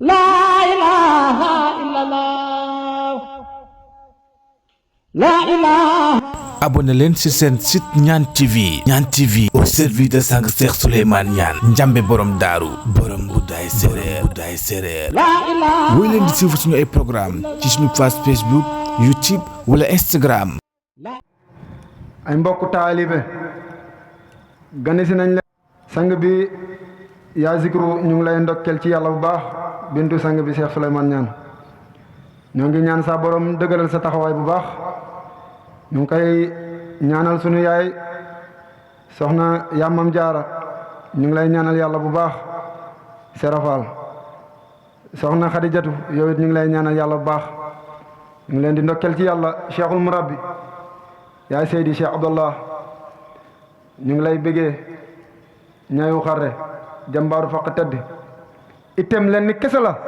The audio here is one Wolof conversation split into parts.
laa ilaaha illallah laa ilaaha. abonné leen ci seen site Niane TV. Niane TV au service de sang Cheikh Souleymane Niane njambe borom daaru borom guddaay séréer laa ilaaha. woy leen di suivre suñu ay programme ci suñu page Facebook YouTube wala Instagram. ay mbokk taalibe gane si nañ la sang bi yaa zikru ñu ngi lay ndokkel ci yàlla bu baax bintu sang bi Cheikh Souleymane Niane ñoo ngi ñaan sa borom dëgëral sa taxawaay bu baax ñu ngi koy ñaanal sunu yaay soxna Yamam Jaara ñu ngi lay ñaanal yàlla bu baax serafal soxna Xadijatu yow it ñu ngi lay ñaanal yàlla bu baax ñu ngi leen di ndokkel ci yàlla cheikhul murabbi yaay Seydi Cheikh Abdallah ñu ngi lay bëggee ñaayu xarre jàmbaaru faq tëdd itam leen ni kese la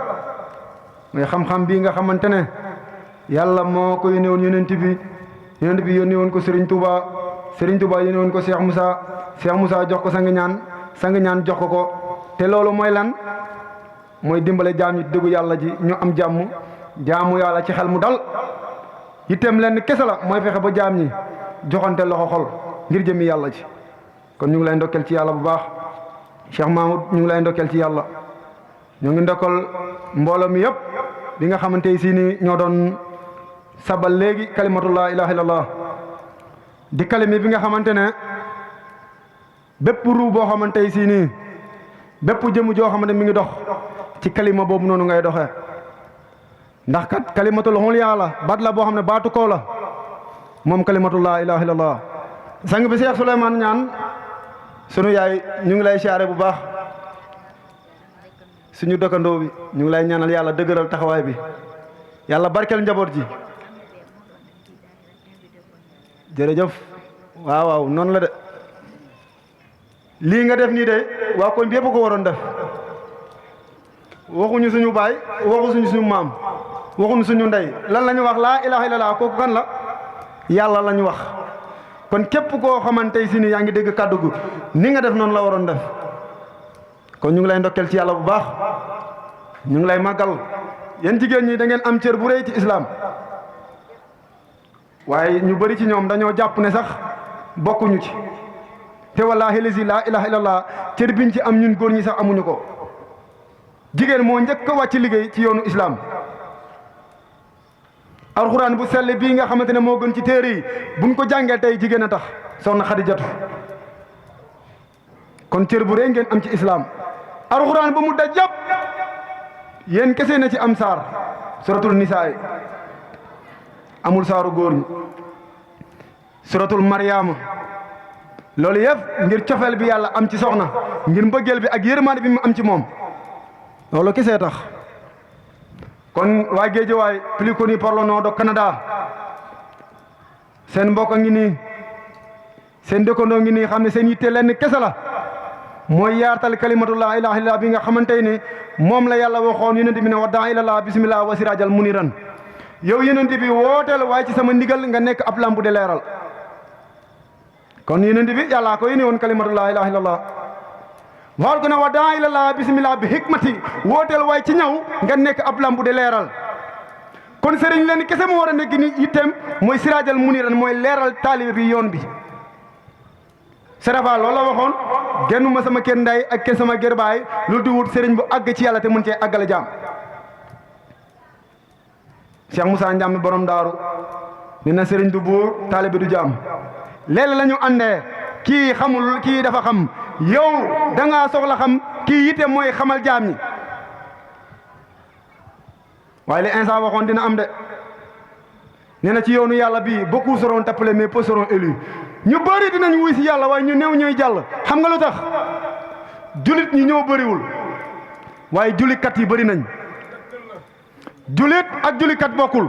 mooy xam-xam bii nga xamante ne yàlla moo ko yónnee woon yonent bi yónnee woon ko Serigne Touba yónnee woon ko Cheikh Moussa jox ko sang ñaan jox ko te loolu mooy lan mooy dimbale jaam yi dëggu yàlla ji ñu am jàmm jaamu yàlla ci xel mu dal itam leen ni kese la mooy fexe ba jaam ñi joxante loxo xol ngir jëmi yàlla ji kon ñu ngi lay ndokkel ci yàlla bu baax Cheikh Mahmoud ñu ngi lay ndokkel ci yàlla ñu ngi ndokkal mbooloo mi yëpp bi nga xamante si ni ñoo doon sabal léegi kalimatu laa ilaha illallah di kalimi bi nga xamante ne bépp ruu boo xamante si nii bépp jëmu joo xamante mi ngi dox ci kalima boobu noonu ngay doxee ndax kat kalimatul ulya la baat la boo xam ne baatu kaw la moom kalimatu laa ilaha illallah sang bi Cheikh Souleymane Niane sunu yaay ñu ngi lay siyaare bu baax suñu dëkkandoo bi ñu ngi lay ñaanal yàlla dëgëral taxawaay bi yàlla barkeel njaboot ji jërëjëf waaw noonu la de lii nga def nii de waa koñ bi yëpp ko waroon def waxuñu suñu baay waxuñu suñu maam waxuñu suñu ndey lan la ñu wax laa ilaha illallah kooku kan la yàlla la ñu wax kon képp koo xamante si ni yaa ngi dégg kàddu gu ni nga def noonu la waroon def kon ñu ngi lay ndokkel ci yàlla bu baax ñu ngi lay màggal yéen jigéen ñi da ngeen am cër bu rëy ci islam waaye ñu bëri ci ñoom dañoo jàpp ne sax bokkuñu ci te wallaahi lazi laa ilaha illallah cër biñ ci am ñun góor ñi sax amuñu ko jigéen moo njëkk a wàcc liggéey ci yoonu islam alxuraan bu sell bii nga xamante ne moo gën ci téere yi buñ ko jàngee tey jigéen a tax soxna Xadijatu kon cër bu rëy ngeen am ci islam alxuraan ba mu daj yëpp yéen kese na ci am saar suratul nisaa amul saaru góor ñi suratul mariama loolu yëpp ngir cofeel bi yàlla am ci soxna ngir mbëggeel bi ak yërmaande bi mu am ci moom loolu kese tax kon waa Géejawaay plus connu par le nom de Canada seen mbokk a ngi nii seen dëkkandoo ngi nii xam ne seen yitte lenn kese la mooy yaatal kalimatu laa ilaha illallah bi nga xamante ni moom la yàlla waxoon yonent bi ne wa daa ilallah bismillah wa sirajal muniran yow yonent bi wooteel waaye ci sama ndigal nga nekk ab lampu de leeral kon yonent bi yàllaa ko yéene woon kalimatu laa ilaha illallah waxal ko ne wa daa ilallah bismillah bi hikmati wooteel waaye ci ñaw nga nekk ab lampu de leeral kon sëriñ leen kese moo war a nekk ni yitteem mooy sirajal muniran mooy leeral taalibe bi yoon bi Serapha loolu la waxoon génnuma sama kër nday ak kenn sama kër baay lu di wut sëriñ bu àgg ci yàlla te mën cee àggale jaam Cheikh Moussa Ndiame borom daaru nee na sëriñ du buur taalibe du jaam léeg-léeg la ñu àndee kii xamul kii dafa xam yow da ngaa soxla xam kii yitte mooy xamal jaam ñi waaye li instant waxoon dina am de nee na ci yoonu yàlla bii beaucoup seront appelés mais peu seront élus ñu bëri dinañ wuy si yàlla waaye ñu néew ñooy jàll xam nga lu tax julit ñi ñoo bëriwul waaye julikat yi bëri nañ julit ak julikat bokkul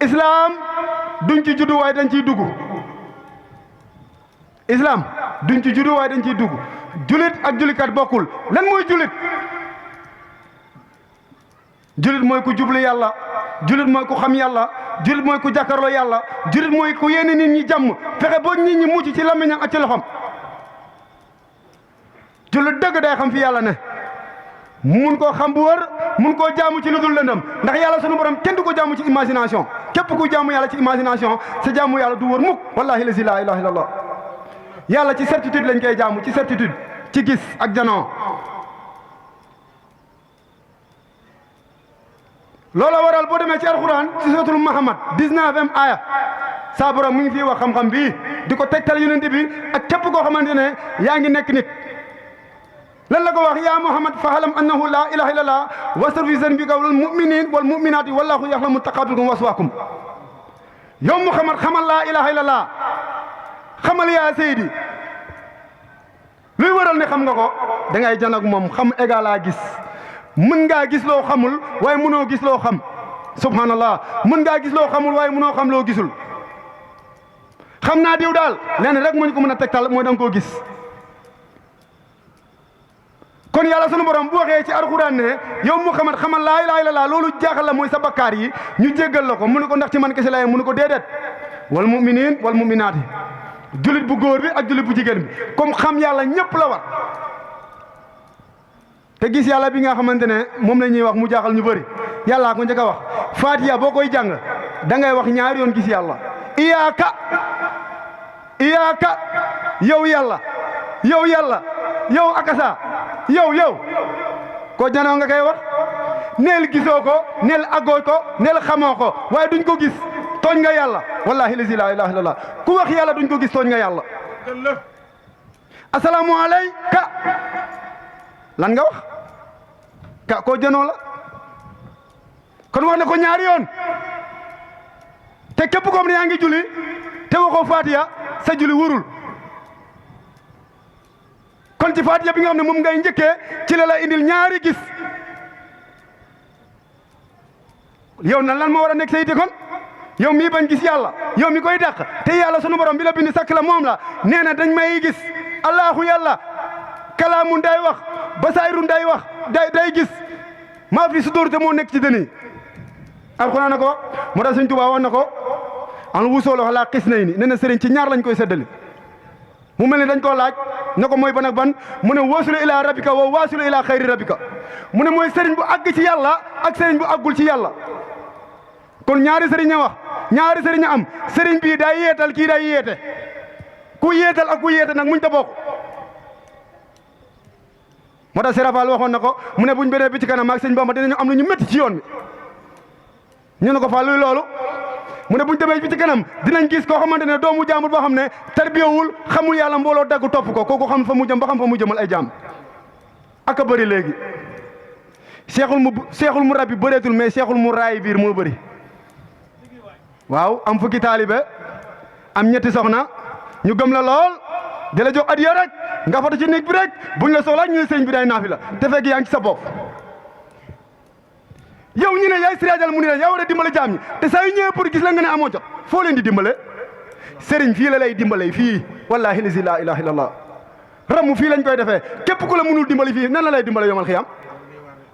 islam duñ ci juddu waaye dañ ciy dugg islam duñ ci juddu waaye dañ ciy dugg julit ak julikat bokkul lan mooy julit julit mooy ku jublu yàlla julit mooy ku xam yàlla julit mooy ku jàkkaarloo yàlla julit mooy ku yéene nit ñi jàmm fexe ba nit ñi mucc ci làmmiñam ak ci loxom julit dëgg day xam fi yàlla ne mun koo xam bu wër mun koo jaamu ci lu dul lëndëm ndax yàlla sunu borom kenn du ko jaamu ci imagination képp ku jaamu yàlla ci imagination sa jaamu yàlla du wër mukk wallahi la ilaha illallah yàlla ci certitude lañ koy jaamu ci certitude ci gis ak janoo loola waral boo demee ci alxuraan ci suratul Muhammad 19e aya saa borom mu ngi fii wax xam-xam bii di ko tegtal yonent bi ak képp koo xamante ne yaa ngi nekk nit lan la ko wax yaa Muhammad fahalam annahu la ilaha illallah wastar fi zanbika wal muminin wal muminati wallahu yaxlamu taqaatukum waswaakum yow Muhammad xamal laa ilaha illallah xamal yaa seydi luy waral ne xam nga ko da ngay jan ak moom xam égal a gis mën ngaa gis loo xamul waaye mënoo gis loo xam subhanallah mën ngaa gis loo xamul waaye mënoo xam loo gisul xam naa diw daal lenn rek moo ñu ko mën a tegtal mooy da nga koo gis kon yàlla sunu borom bu waxee ci alxuraan ne yow Muhammad xamal laa ilaaha illallaah loolu jaaxal la mooy sa bakkaar yi ñu jéggal la ko mu ne ko ndax ci man kese laay mu ne ko déedéet wal muminin wal muminaati julit bu góor bi ak julit bu jigéen bi comme xam yàlla ñëpp la war te gis yàlla bi nga xamante ne moom la ñuy wax mu jaaxal ñu bëri yàllaa ko njëkk a wax Faatiha boo koy jàng da ngay wax ñaari yoon gis yàlla iyaaka yow yàlla yow yàlla yow akasa yow ko janoo nga koy wax neel gisoo ko neel aggoo ko neel xamoo ko waaye duñ ko gis tooñ nga yàlla wallahi lazi la ilaha illallah ku wax yàlla duñ ko gis tooñ nga yàlla asalaamu alayka lan nga wax ka ko janoo la kon wax na ko ñaari yoon te képp koom ne yaa ngi julli te waxoo Faatiha sa julli wurul kon ci Faatiha bi nga xam ne moom ngay njëkkee ci la indil ñaari gis yow nan lan moo war a nekk sa yite kon yow mii bañ gis yàlla yow mi koy dàq te yàlla sunu borom bi la bind sakk la moom la nee na dañ may gis allahu yàlla kalaamun day wax basayrun day wax day gis maa fi sudur te moo nekk ci dëni alxuraan na ko moo tax Sëñ Tuubaa wax na ko an wusoolo xalaa xis nay ni nee na sëriñ ci ñaar lañ koy séddale mu mel ni dañ koo laaj ne ko mooy ban ak ban mu ne wasulu ila rabbika wa wasulu ila xayri rabbika mu ne mooy sëriñ bu àgg ci yàlla ak sëriñ bu àggul ci yàlla kon ñaari sëriñ a wax ñaari sëriñ a am sëriñ bii day yeetal kii day yeete ku yeetal ak ku yeete nag muñ ta bokk moo tax Serafal waxoon na ko mu ne buñ benee bi ci kanam ak sëñ Bamba dinañu am lu ñu métti ci yoon bi ñu ne ko fa luy loolu mu ne buñ demee bi ci kanam dinañ gis koo xamante ne doomu jaamur boo xam ne tarbiyawul xamul yàlla mbooloo dagg topp ko kooku xam fa mu jëm ba xam fa mu jëmal ay jaam ak a bëri léegi seexul mu rabbi bëreetul mais seexul mu raay biir moo bëri waaw am fukki taalibe am ñetti soxna ñu gëm la lool di la jox adiya rek nga fatu ci néeg bi rek buñ la soxlaa ñu ne sëñ bi day naafi la te fekk yaa ngi ci sa bopp yow ñu ne yaay siraajal mu ni la yaa war a dimbale jaam ñi te saa yu ñëwee pour gis la nga ne amoo jot foo leen di dimbale sëriñ fii la lay dimbale fii wallahi lazi la ilaha illallah ramu fii lañ koy defee képp ku la mënul dimbali fii nan la lay dimbale yomal xiyam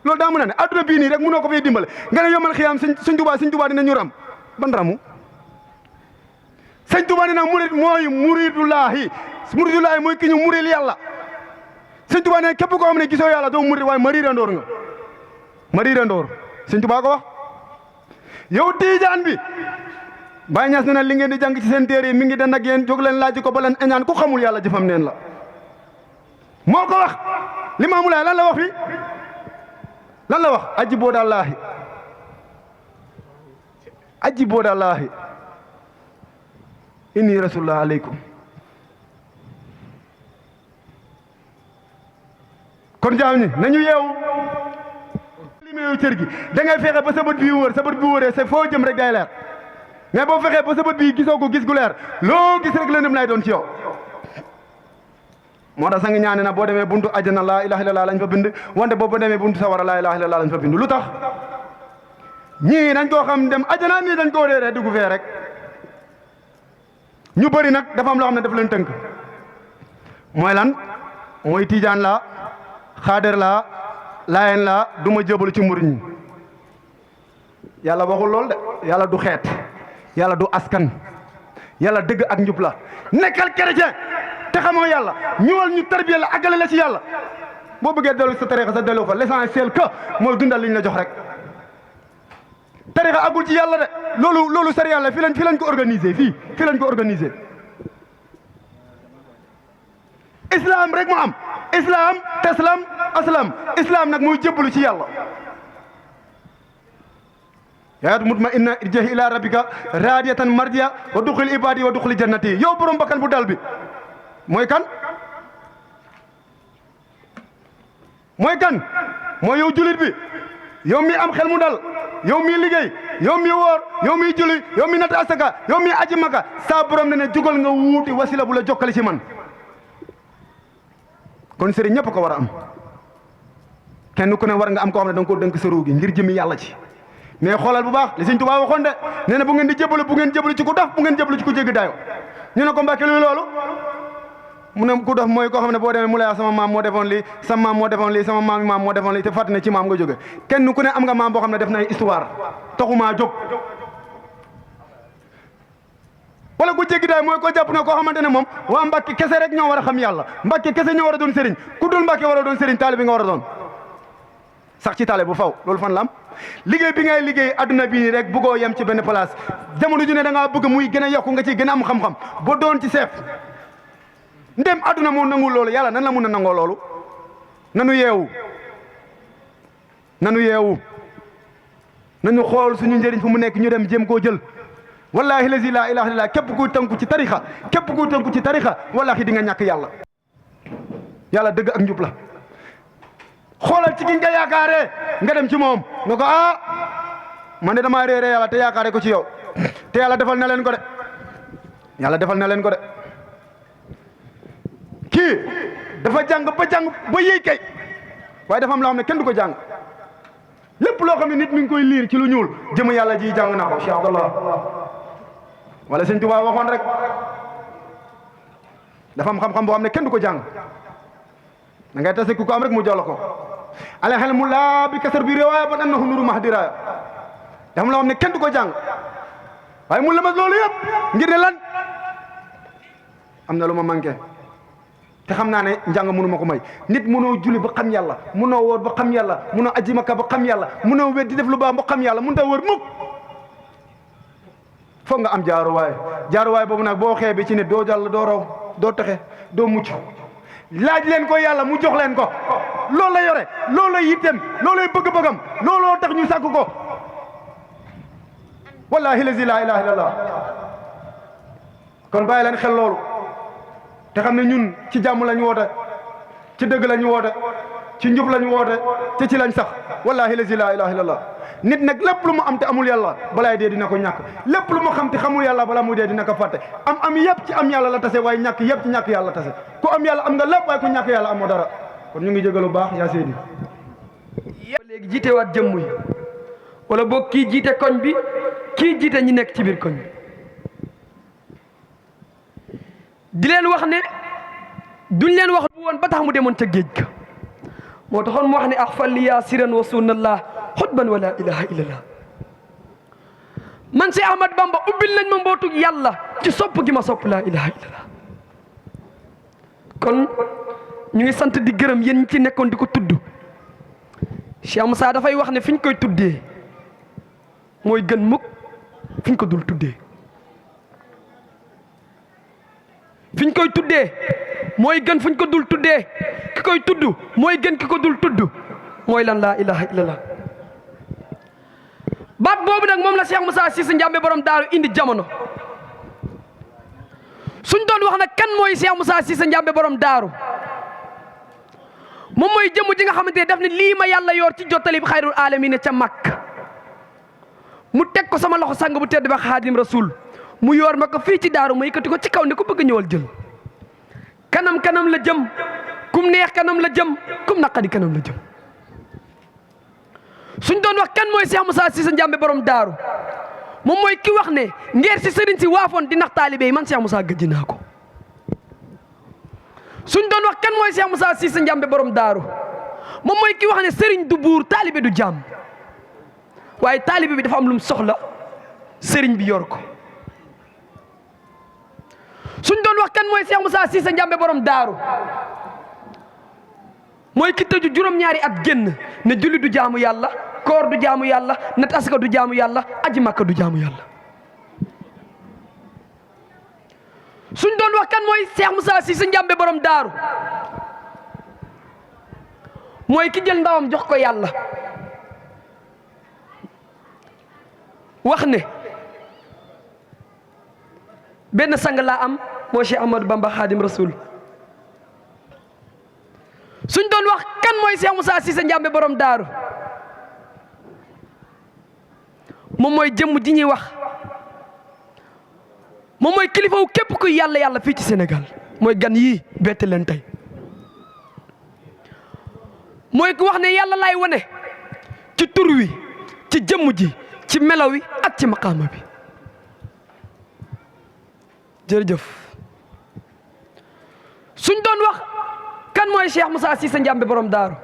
loolu daa mën a ne adduna bii nii rek mënoo ko fay dimbale nga ne yomal xiyam sëñ Tuubaa dina ñu ram ban ramu sëñ Tuubaa dina murid mooy muridullaahi mooy ki ñu muril yàlla sëñ Tuubaa ne képp koo xam ne gisoo yàlla doo murid waaye mariirandoor nga mariirandoor sëñ Tuubaa ko wax yow tiijaan bi Baay Ñas ne na li ngeen di jàng ci seen téere yi mi ngi den ak yéen jóg leen laaj ko ba leen eñaan ku xamul yàlla jëfam neen la moo ko wax Limaamu Laay lan la wax fi lan la wax aji boodallaahi inni rasulullah aleykum kon jaam ñi nañu yeewu limeewu cër gi da ngay fexe ba sa bët bii wër sa bët bi wëree c'est foo jëm rek day leer mais boo fexee ba sa bët bii gisoo ko gis gu leer loo gis rek lëndëm lay doon ci yow moo tax sang ñaane na boo demee buntu àjjana laa ilaha illallah lañ fa bind wante boo demee buntu sawara laa ilaha illallah lañ fa bind lu tax ñii dañ koo xam dem àjjana nii dañ koo réeree dugg fee rek ñu bëri nag dafa am loo xam ne daf leen tënk mooy lan mooy tiijaan la xaader la laayeen la du ma jébalu ci murid ñi yàlla waxul lool de yàlla du xeet yàlla du askan yàlla dëgg ak njub la nekkal chrétien te xamoo yàlla ñëwal ñu tarbiya la àggale la ci yàlla boo bëggee dellu sa tarixa sa dellu fa l'essentiel que mooy dundal liñ la jox rek. tarixa agul ci yàlla de loolu sariya la fi lañ ko organiser fii lañ ko organiser. islam rek moo am islam taslam aslam islam nag mooy jébbalu ci yàlla. yaa mutma'inna irji'i ila rabbika raadiyatan mardiya wa duxil ibadi wa duxil jannati yow borom bakkan bu dal bi mooy kan mooy yow julit bi yow mi am xel mu dal yow mi liggéey yow mi woor yow mi julli yow mi natt asaka yow mi aji maka saa borom ne jugal nga wuuti wasila bu la jokkale ci man. kon sëriñ ñëpp ko war a am kenn ku ne war nga am koo xam ne da nga koo dënk sa ruu gi ngir jëmi yàlla ci. mais xoolal bu baax li Sëñ Tuubaa waxoon de nee na bu ngeen di jébbalu bu ngeen jébbalu ci ku dof bu ngeen jébbalu ci ku jéggi daayo ñu ne ko Mbàkke luy loolu mu ne ku dof mooy koo xam ne boo demee mu lay sama maam moo defoon lii sama maam moo defoon lii sama maam moo defoon lii te fàttali ne ci maam nga jóge kenn ku ne am nga maam boo xam ne def na ay histoire taxumaa jóg. wala ku jéggi daay mooy ko jàpp ne koo xamante ne moom waa Mbàkke kese rek ñoo war a xam yàlla Mbàkke kese ñoo war a doon sëriñ ku dul Mbàkke war a doon sëriñ taalibe bi nga war a doon sax ci taale bu faw loolu fan la am liggéey bi ngay liggéey adduna bii nii rek bëggoo yem ci benn place jamono ju ne da ngaa bëgg muy gën a yokku nga ci gën a am xam-xam ba doon ci seef ndem adduna moo nangul loolu yàlla nan la mun a nangoo loolu nanu yeewu nañu xool suñu njëriñ fu mu nekk ñu dem jéem koo jël wallahi lazi laa ilaha illallah képp kuy tënku ci tarixa wallahi di nga ñàkk yàlla dëgg ak njub la xoolal ci ki nga yaakaaree nga dem ci moom nga ko man de damaa réere yàlla te yaakaare ko ci yow te yàlla defal na leen ko de kii dafa jàng ba yëy kay waaye dafa am loo xam ne kenn du ko jàng lépp loo xam ne nit mi ngi koy liir ci lu ñuul jëm yàlla ji jàng na ko Cheikh Abdallah wala Sëñ Tuubaa waxoon rek dafa am xam-xam boo xam ne kenn du ko jàng da ngay tase ku ko am rek mu jox la ko ala xel mu laa bi kasar bi riwaaya ba annahu nuru mahdiraaya dafa am loo xam ne kenn du ko jàng waaye mu lamas loolu yëpp ngir ne lan am na lu ma manqué te xam naa ne njàng mënu ma ko may nit mënoo julli ba xam yàlla mënoo woor ba xam yàlla mënoo aji Makka ba xam yàlla mënoo wér di def lu baax ba xam yàlla mënut a wër mukk foog nga am jaaruwaay boobu nag boo xeebee ci nit doo jàll doo raw doo texe doo mucc laaj leen ko yàlla mu jox leen ko loolu la yore loolu lay yitteem loolu lay bëgg-bëggam looloo tax ñu sàkk ko wallahi lazi laa ilaha illallah kon bàyyi leen xel loolu te xam ne ñun ci jàmm lañ woote ci dëgg lañ woote ci njub lañ woote te ci lañ sax wallahi lazi laa ilaha illallah nit nag lépp lu mu am te amul yàlla balaay dee dina ko ñàkk lépp lu mu xam te xamul yàlla balaa mu dee dina ko fàtte am yëpp ci am yàlla la tase waaye ñàkk yëpp ci ñàkk yàlla la tase ku am yàlla am nga lépp waaye ku ñàkk yàlla amoo dara kon ñu ngi jégalu baax yaa seedi léegi jiitewaat jëmm yi wala boog kii jiite koñ bi kii jiite ñi nekk ci biir koñ bi di leen wax ne duñ leen wax bu woon ba tax mu demoon ca géej ga moo taxoon mu wax ne axfal li yaasiran wa sunnallah xutban wa laa ilaha illallah man si Ahmad Bamba ubbil nañ ma mbootug yàlla ci sopp gi ma sopp laa ilaha illallah kon ñu ngi sant di gërëm yéen ñi ci nekkoon di ko tudd Cheikh Moussa dafay wax ne fi ñu koy tuddee mooy gën mukk fi ñu ko dul tuddee fi ñu koy tuddee mooy gën fu ñu ko dul tuddee ki koy tudd mooy gën ki ko dul tudd mooy lan laa ilaha illallah baat boobu nag moom la Cheikh Moussa Cissé Ndiamé borom daaru indi jamono suñ doon wax nag kan mooy Cheikh Moussa Cissé Ndiamé borom daaru moom mooy jëmm ji nga xamante ne daf ne lii ma yàlla yor ci jottali bi xayrul aalamiina ca Makka mu teg ko sama loxo sang bu tedd ba Xaadim Rasul mu yor ma ko fii ci daaru ma yëkkati ko ci kaw ne ko bëgg ñëwal jël kanam la jëm kum neex kanam la jëm kum naqadi kanam la jëm suñ doon wax kan mooy Cheikh Moussa Cissé Ndiamé borom daaru moom mooy ki wax ne ngeer si sëriñ si waafoon di nax taalibe yi man Cheikh Moussa gëj naa ko suñ doon wax kan mooy Cheikh Moussa Cissé Ndiamé borom daaru moom mooy ki wax ne sëriñ du buur taalibe du jaam waaye taalibe bi dafa am lu mu soxla sëriñ bi yor ko suñ doon wax kan mooy Cheikh Moussa Cissé Ndiamé borom daaru mooy ki tëju juróom-ñaari at génn ne julli du jaamu yàlla, koor du jaamu yàlla, nat asaka du jaamu yàlla, aji makka du jaamu yàlla. suñ doon wax kan mooy Cheikh Moussa Cissé Ndiamé borom daaru, mooy ki jël ndawam jox ko yàlla, wax ne benn sang laa am moo Cheikh Ahmadou Bamba Khadim Rasoul. suñ doon wax kan mooy Cheikh Moussa Cissé Ndiamé borom daaru, moom mooy jëmm ji ñuy wax, moom mooy kilifawu képp kuy yàlla fii ci Sénégal, mooy gan yii bette leen tey. mooy ku wax ne yàlla lay wane ci tur wi, ci jëmm ji, ci melaw wi ak ci maqaama bi. jërëjëf. suñ doon wax kan mooy Cheikh Moussa Cissé Ndiamé borom daaru,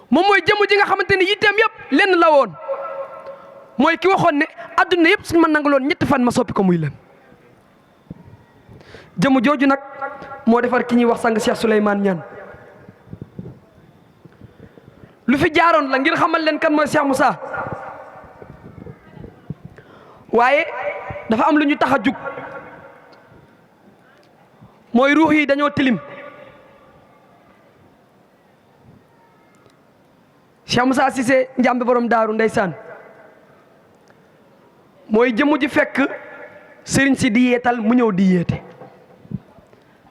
moom mooy jëmm ji nga xamante ni yitteem yëpp lenn la woon, mooy ki waxoon ne adduna yëpp suñ ma nangaloon ñetti fan ma soppi ko muy leen. jëmm jooju nag moo defar ki ñuy wax sang Cheikh Souleymane Niane. lu fi jaaroon la ngir xamal leen kan mooy Cheikh Moussa, waaye dafa am lu ñu tax a jug, mooy ruux yi dañoo tilim. Cheikh Moussa Cissé Ndiamé borom daaru ndeysaan mooy jëmm ji fekk sëriñ si di yeetal mu ñëw di yeete.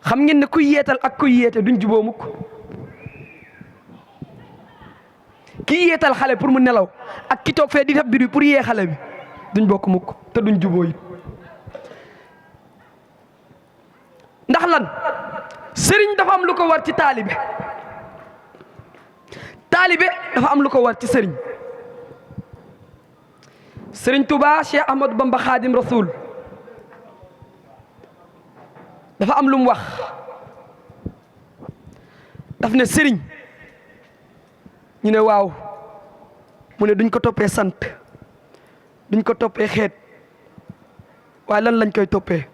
xam ngeen ne kuy yeetal ak kuy yeete duñ juboo mukk. kii yeetal xale pour mu nelaw ak ki toog fee di def biir pour yee xale bi duñ bokk mukk te duñ juboo it. ndax lan sëriñ dafa am lu ko war ci taalibe, taalibe dafa am lu ko war ci sëriñ. sëriñ Touba Cheikh Ahmadou Bamba Khadim Rasoul dafa am lu mu wax, daf ne sëriñ ñu ne waaw, mu ne duñ ko toppee sant, duñ ko toppee xeet, waaye lan lañ koy toppee.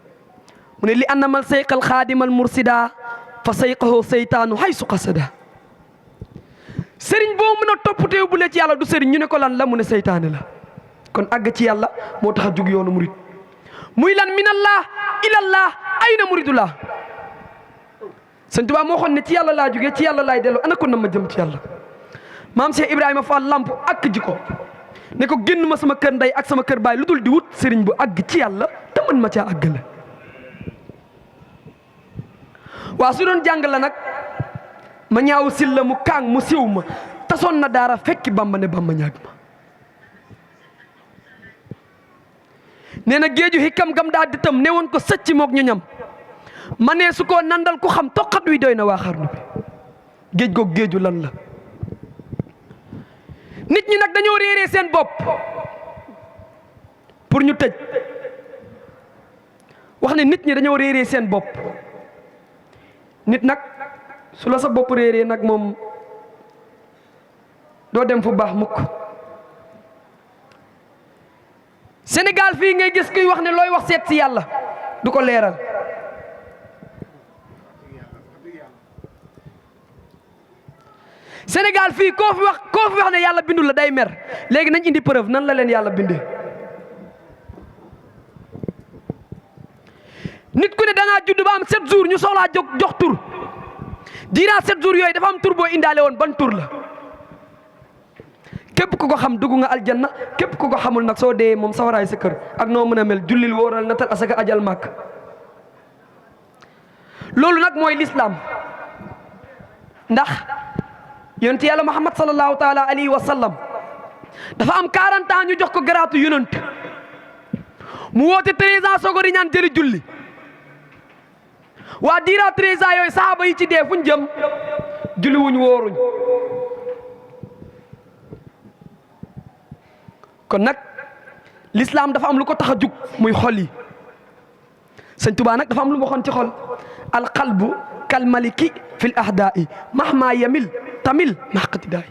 mu ne li annamal sayqal xaadimal mursida fa sayqahu seytaanu haysu qasada. sëriñ boo mën a topp te bu lee ci yàlla du sëriñ, ñu ne ko lan la, mu ne seytaane la. kon àgg ci yàlla moo tax a jug yoonu murid, muy lan minallah ilallah ayna muridullah. sëñ Tuubaa moo xoon ne ci yàlla laa jugee, ci yàlla laay delloo, ana ko na ma jëm ci yàlla. maam Cheikh Ibrahima Fall lamp ak ji ko ne ko génn ma sama kër ndey ak sama kër baay lu dul di wut sëriñ bu àgg ci yàlla te mën ma caa àggale. waa su doon jàng la nag ma ñaaw silla mu kaang mu siw ma tasoon na daara fekki Bamba ne Bamba ñaag ma. nee na géeju xikam gam daa di tam ne woon ko sëcc moog ñu ñam ma ne su ko nandal ku xam toqat wi doy na waa xarnu bi. géej googu géeju lan la. nit ñi nag dañoo réeree seen bopp pour ñu tëj wax ne nit ñi dañoo réeree seen bopp. nit nag su la sa bopp réeree nag moom doo dem fu baax mukk. Sénégal fii ngay gis kuy wax ne looy wax seet si yàlla du ko leeral. Sénégal fii koo fi wax ne yàlla bindul la day mer. léegi nañ indi preuve nan la leen yàlla bindee. nit ku ne da ngaa judd ba am 7 jours ñu soxlaa jox tur diiraa 7 jours yooyu dafa am tur boo indaale woon ban tur la. képp ku ko xam dugg nga aljanna, képp ku ko xamul nag soo dee moom sawaraay sa kër ak noo mën a mel jullil wóoral natal asaka ajal màkk. loolu nag mooy lislaam. ndax yonent yàlla Muhammad sallallahu taala alayhi wa sallam dafa am 40 ans ñu jox ko garaatu yonent mu woote 13 ans soog a riñaan jëli julli. waa diiraa 13 ans yooyu saxaaba yi ci dee fuñ jëm julli wuñ wóoruñ. kon nag l'islam dafa am lu ko tax a jug muy xol yi. sëñ Tuubaa nag dafa am lu mu waxoon ci xol alqalbu kal maliki fil ahdaai mahma yamil tamil mahqatidaay.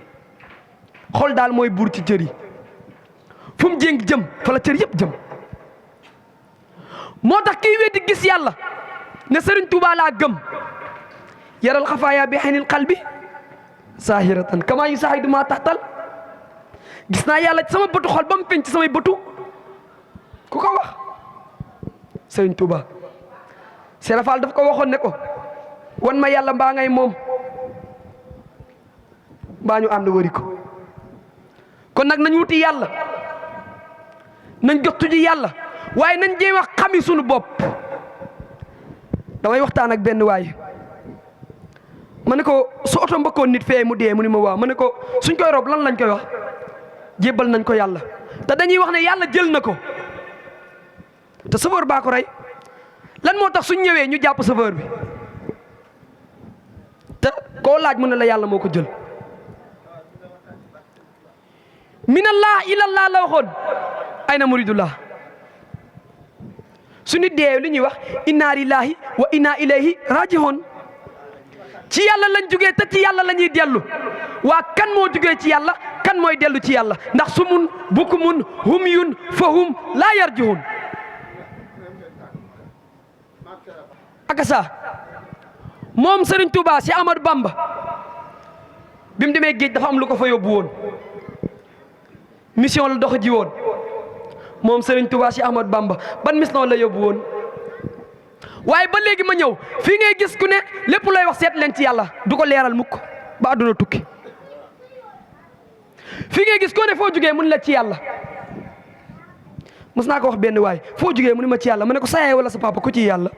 xol daal mooy buur ci cër yi fu mu jéng jëm fa la cër yëpp jëm. moo tax kii weddi gis yàlla ne Sëriñ Tuubaa laa gëm yaral xafaaya bi xaynil qalbi saahiratan kama yusaahidu ma taxtal gis naa yàlla ci sama bëtu xol ba mu feeñ ci samay bëtu ku ko wax Sëriñ Tuuba Seera Faal daf ko waxoon ne ko wan ma yàlla mbaa ngay moom mbaa ñu ànd wëri ko kon nag nañ wuti yàlla nañ jotu ji yàlla waaye nañ jéem a xami sunu bopp damay waxtaan ak benn waay ma ne ko su oto mbëkkoon nit fee mu dee mu ni ma waaw ma ne ko suñ koy rob lan lañ koy wax jébbal nañ ko yàlla te dañuy wax ne yàlla jël na ko te chauffeur baa ko rey lan moo tax suñ ñëwee ñu jàpp chauffeur bi te koo laaj mu ne la yàlla moo ko jël minallah ilallah la waxoon ay na muridullah su nit dee li ñuy wax inna lillahi wa inna ilayhi rajihoon ci yàlla lañ jugee te ci yàlla la ñuy dellu waa kan moo jugee ci yàlla kan mooy dellu ci yàlla ndax sumun bukumun humyun fahum laa yarjihun akasa moom Serigne Touba si Amadou Bamba bi mu demee géej dafa am lu ko fa yóbbu woon mission la dox ji woon moom Serigne Touba si Amadou Bamba ban mission la yóbbu woon waaye ba léegi ma ñëw fii ngay gis ku ne lépp looy wax seet leen ci yàlla du ko leeral mukk ba àdduna tukki fii ngay gis ko ne foo jugee mun la ci yàlla mos naa ko wax benn waay foo jugee mu ni ma ci yàlla ma ne ko sa yaay wala sa papa ku ci yàlla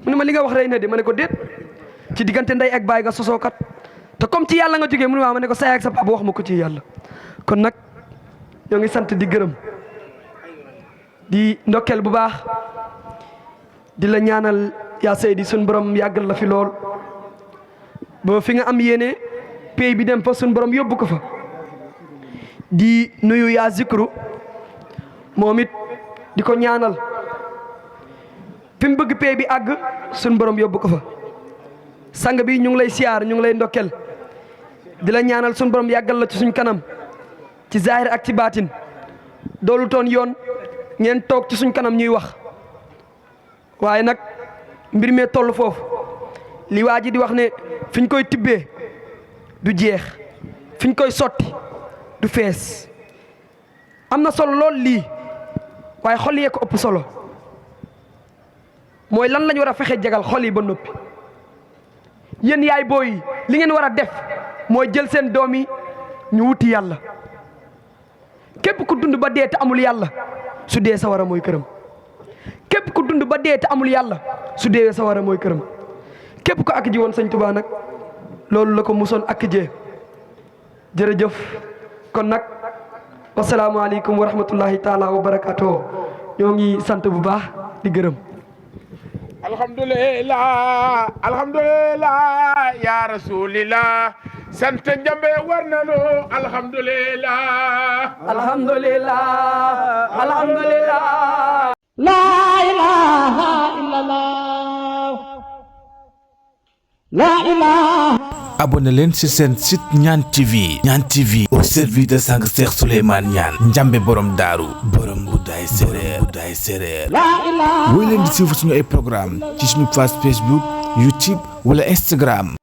mu ne ma li nga wax rey na de ma ne ko déet ci diggante ndey ak baay nga sosoo kat te comme ci yàlla nga jugee mu ne ma ne ko sa yaay ak sa papa wax ma ko ci yàlla kon nag ñoo ngi sant di gërëm di ndokkeel bu baax di la ñaanal yaa Seydi suñ borom yàggal la fi lool ba fi nga am yéene pay bi dem fa suñ borom yóbbu ko fa di nuyu yaa Zikru moom it di ko ñaanal fi mu bëgg pay bi àgg suñ borom yóbbu ko fa sang bi ñu ngi lay siyaar ñu ngi lay ndokkeel di la ñaanal suñ borom yàggal la ci suñ kanam ci zahir ak ci baatin doolu toon yoon ngeen toog ci suñ kanam ñuy wax waaye nag mbir mee toll foofu li waa ji di wax ne fi ñu koy tibbee du jeex fi ñu koy sotti du fees am na solo lool lii waaye xol yee ko ëpp solo mooy lan lañ war a fexe jagal xol yi ba noppi yéen yaay booy li ngeen war a def mooy jël seen doom yi ñu wuti yàlla képp ku dund ba dee te amul yàlla su dee sa war a mooy këram képp ku dund ba dee te amul yàlla su deewee sa war a mooy këram képp ko ak ji woon sëñ Tuubaa nag loolu la ko musoon ak jee jërëjëf kon nag wasalaamaaleykum wa rahmatullahi taala wa barakaatu ñoo ngi sant bu baax di gërëm alhamdulillah alhamdulillah ya rasulillah sant njambe war nanu alhamdulillah alhamdulillah alhamdulillah La ilaha illallah. La ilaha. abonné leen ci seen site Ñaan TV Ñaan TV au service de sang Cheikh Souleymane Niane njambe borom daaru borom Mboudaay séréer La ilaha. woy leen di suivre suñu ay programme ci suñu page Facebook YouTube wala Instagram